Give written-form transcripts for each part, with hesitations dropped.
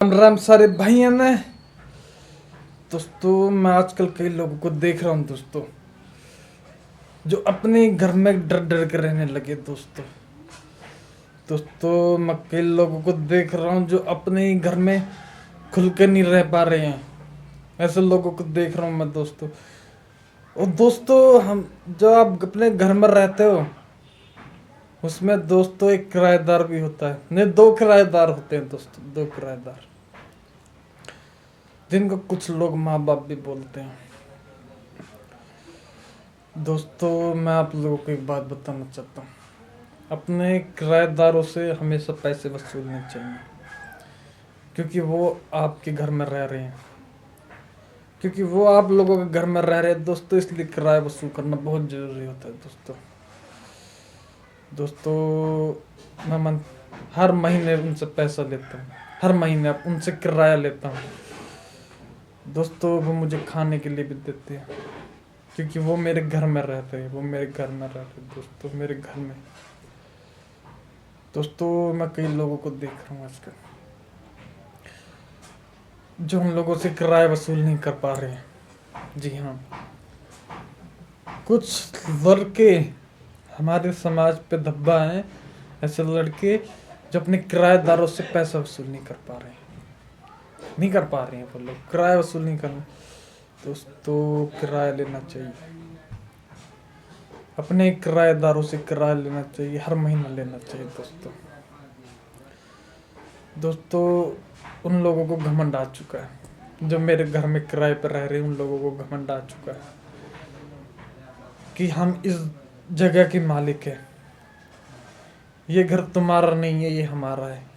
राम राम सारे भाइयों ने। दोस्तों मैं आजकल कई लोगों को देख रहा हूँ दोस्तों, जो अपने घर में डर डर के रहने लगे। दोस्तों मैं कई लोगों को देख रहा हूँ जो अपने ही घर में खुल के नहीं रह पा रहे हैं। ऐसे लोगों को देख रहा हूँ मैं दोस्तों। और दोस्तों हम जो आप अपने घर में रहते हो उसमें दोस्तों एक किराएदार भी होता है, नहीं दो किराएदार होते हैं दोस्तों, दो किराएदार जिनको कुछ लोग माँ बाप भी बोलते हैं। दोस्तों मैं आप लोगों को एक बात बताना चाहता हूँ, अपने किराएदारों से हमेशा पैसे वसूलने चाहिए, क्योंकि वो आपके घर में रह रहे हैं, क्योंकि वो आप लोगों के घर में रह रहे हैं दोस्तों, इसलिए किराया वसूल करना बहुत ज़रूरी होता है दोस्तों मैं हर महीने उनसे पैसा लेता हूँ, हर महीने उनसे किराया लेता हूँ दोस्तों। वो मुझे खाने के लिए भी देते हैं, क्योंकि वो मेरे घर में रहते हैं, वो मेरे घर में रहते हैं दोस्तों, मेरे घर में। दोस्तों मैं कई लोगों को देख रहा हूँ आजकल जो हम लोगों से किराया वसूल नहीं कर पा रहे हैं। जी हाँ, कुछ लड़के हमारे समाज पे धब्बा हैं, ऐसे लड़के जो अपने किराएदारों से पैसा वसूल नहीं कर पा रहे हैं, नहीं कर पा रहे हैं। वो लोग किराया वसूल नहीं कर रहे। दोस्तों किराया लेना चाहिए, अपने किराएदारों से किराया लेना चाहिए, हर महीना लेना चाहिए दोस्तों उन लोगों को घमंड आ चुका है, जो मेरे घर में किराए पर रह रहे हैं, उन लोगों को घमंड आ चुका है कि हम इस जगह के मालिक हैं, ये घर तुम्हारा नहीं है, ये हमारा है।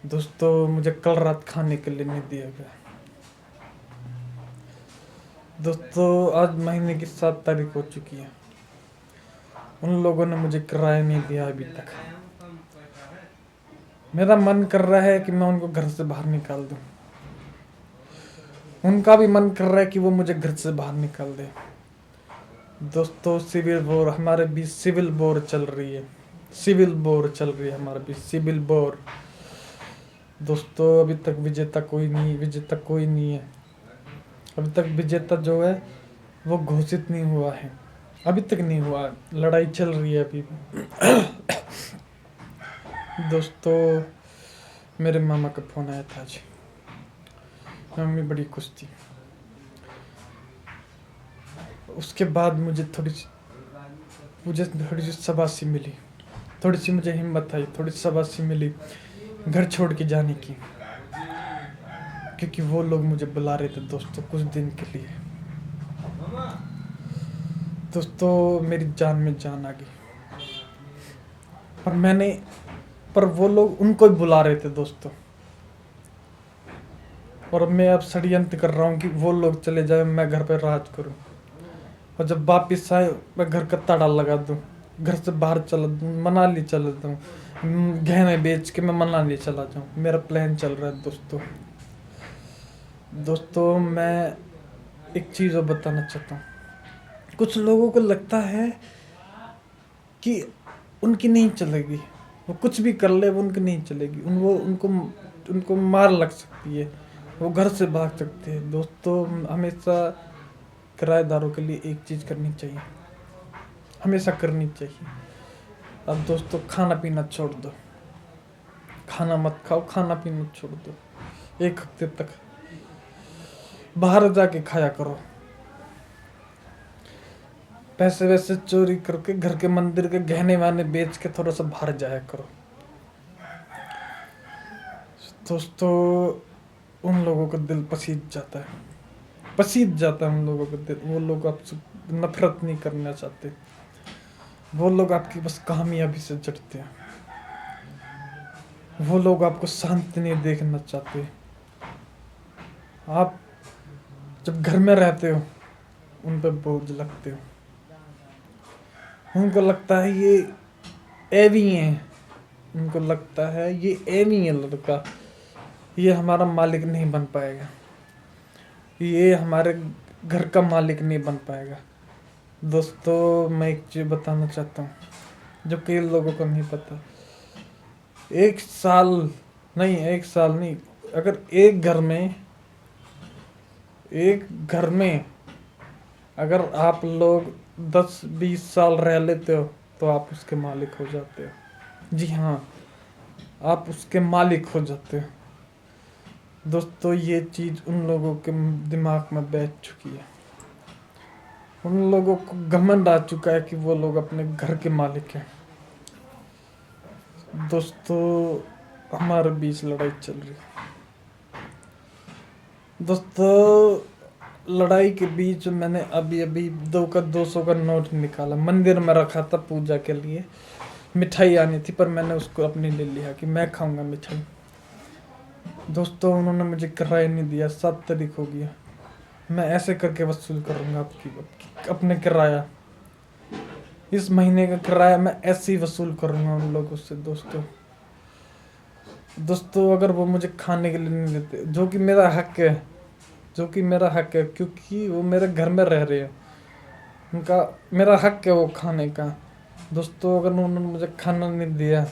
दोस्तों मुझे कल रात खाने के लिए नहीं दिया गया दोस्तों, आज महीने की 7 तारीख हो चुकी है, उन लोगों ने मुझे किराया नहीं दिया अभी तक। मेरा मन कर रहा है कि मैं उनको घर से बाहर निकाल दूं, उनका भी मन कर रहा है कि वो मुझे घर से बाहर निकाल दे। दोस्तों सिविल वॉर हमारे बीच, सिविल वॉर चल रही है, सिविल वॉर चल रही है हमारे बीच, सिविल वॉर। दोस्तों अभी तक विजेता कोई नहीं, विजेता कोई नहीं है, अभी तक विजेता जो है वो घोषित नहीं हुआ है, अभी तक नहीं हुआ, लड़ाई चल रही है अभी भी। दोस्तों मेरे मामा का फोन आया था आज, मम्मी बड़ी खुश थी। उसके बाद मुझे थोड़ी सी शाबाशी मिली, थोड़ी सी मुझे हिम्मत आई, थोड़ी शाबाशी मिली घर छोड़ के जाने की, क्योंकि वो लोग मुझे बुला रहे थे दोस्तों कुछ दिन के लिए। दोस्तों मेरी जान में जान आ गई, पर वो लोग उनको ही बुला रहे थे दोस्तों, और मैं अब षड्यंत्र कर रहा हूँ कि वो लोग चले जाए, मैं घर पर राज करूँ, और जब वापिस आए मैं घर का ताला लगा दूँ, घर से बाहर चला दूँ, मनाली चला दूँ, गहने बेच के मैं मनाली चला जाऊँ। मेरा प्लान चल रहा है दोस्तों मैं एक चीज़ और बताना चाहता हूँ। कुछ लोगों को लगता है कि उनकी नहीं चलेगी, वो कुछ भी कर ले वो उनकी नहीं चलेगी, उनको मार लग सकती है, वो घर से भाग सकते हैं। दोस्तों हमेशा किराएदारों के लिए एक चीज़ करनी चाहिए, हमेशा करनी चाहिए। अब दोस्तों खाना पीना छोड़ दो, खाना मत खाओ, खाना पीना छोड़ दो, 1 हफ्ते तक बाहर जाके खाया करो, पैसे वैसे चोरी करके घर के मंदिर के गहने वाने बेच के थोड़ा सा बाहर जाया करो। दोस्तों उन लोगों का दिल पसीज जाता है, पसीज जाता है उन लोगों का दिल। वो लोग आपसे नफरत नहीं करना चाहते, वो लोग आपकी बस कामयाबी से जड़ते हैं, वो लोग आपको शांति नहीं देखना चाहते। आप जब घर में रहते हो उन पर बोझ लगते हो, उनको लगता है ये एवी है, उनको लगता है ये एवी है लड़का, ये हमारा मालिक नहीं बन पाएगा, ये हमारे घर का मालिक नहीं बन पाएगा। दोस्तों मैं एक चीज़ बताना चाहता हूँ जो कई लोगों को नहीं पता। 1 साल नहीं, 1 साल नहीं, अगर एक घर में अगर आप लोग 10-20 साल रह लेते हो तो आप उसके मालिक हो जाते हो। जी हाँ, आप उसके मालिक हो जाते हो। दोस्तों, ये चीज़ उन लोगों के दिमाग में बैठ चुकी है। उन लोगों को घमंड आ चुका है कि वो लोग अपने घर के मालिक हैं। दोस्तों, हमारे बीच लड़ाई चल रही है। दोस्तों, लड़ाई के बीच मैंने अभी अभी 200 का नोट निकाला। मंदिर में रखा था पूजा के लिए, मिठाई आनी थी, पर मैंने उसको अपने ले लिया कि मैं खाऊंगा मिठाई। दोस्तों, उन्होंने मुझे किराया नहीं दिया। 7 तारीख हो गया। मैं ऐसे करके वसूल करूंगा अपने किराया। इस महीने का किराया मैं ऐसे ही वसूल करूंगा उन लोगों से। दोस्तों, अगर वो मुझे खाने के लिए नहीं देते, जो कि मेरा हक है, क्योंकि वो मेरे घर में रह रहे हैं, उनका मेरा हक है वो खाने का। दोस्तों, अगर उन्होंने मुझे खाना नहीं दिया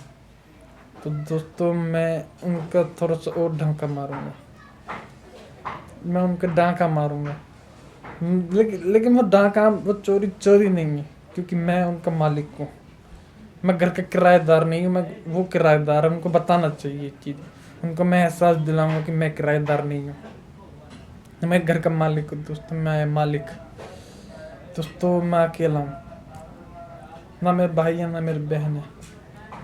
तो दोस्तों मैं उनका थोड़ा सा और डांका मारूंगा। मैं उनका डांका मारूंगा, लेकिन वो चोरी नहीं है, क्योंकि मैं उनका मालिक हूँ। मैं घर का किराएदार नहीं हूँ, मैं वो किराएदार है। उनको बताना चाहिए ये चीज़। उनको मैं एहसास दिलाऊंगा कि मैं किराएदार नहीं हूँ, मैं घर का मालिक हूँ। दोस्तों, मैं मालिक। दोस्तों, मैं अकेला हूँ, ना मेरे भाई है ना मेरी बहन है।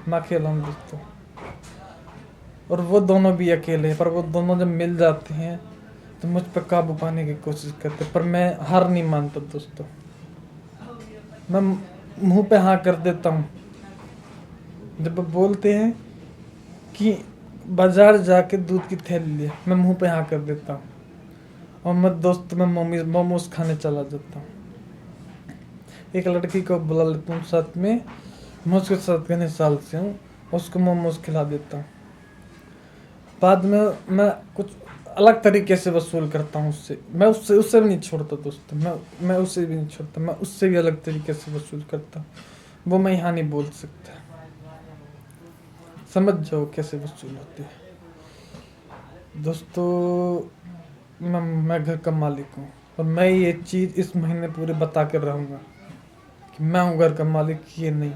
मैं अकेला हूँ दोस्तों, और वो दोनों भी अकेले हैं। पर वो दोनों जब मिल जाते हैं तो मुझ पर काबू पाने की कोशिश करते, पर मैं हार नहीं मानता दोस्तों। मैं मुंह पे हाँ कर देता हूँ। जब वो बोलते हैं कि बाजार जाके दूध की थैली ले, मैं मुंह पे हाँ कर देता हूँ, और मैं मोमोज खाने चला जाता हूँ। एक लड़की को बुला लेता हूँ साथ में, मैं उसके साथ कितने साल से हूँ, उसको मोमोज खिला देता हूँ। बाद में मैं कुछ अलग तरीके से वसूल करता हूँ उससे। मैं उससे भी नहीं छोड़ता दोस्तों। मैं उससे भी नहीं छोड़ता, मैं उससे भी अलग तरीके से वसूल करता हूँ। वो मैं यहाँ नहीं बोल सकता। समझ जाओ कैसे वसूल होती है। दोस्तों, मैं घर का मालिक हूँ, और मैं ये चीज़ इस महीने पूरे बता कर रहूँगा कि मैं हूँ घर का मालिक, ये नहीं।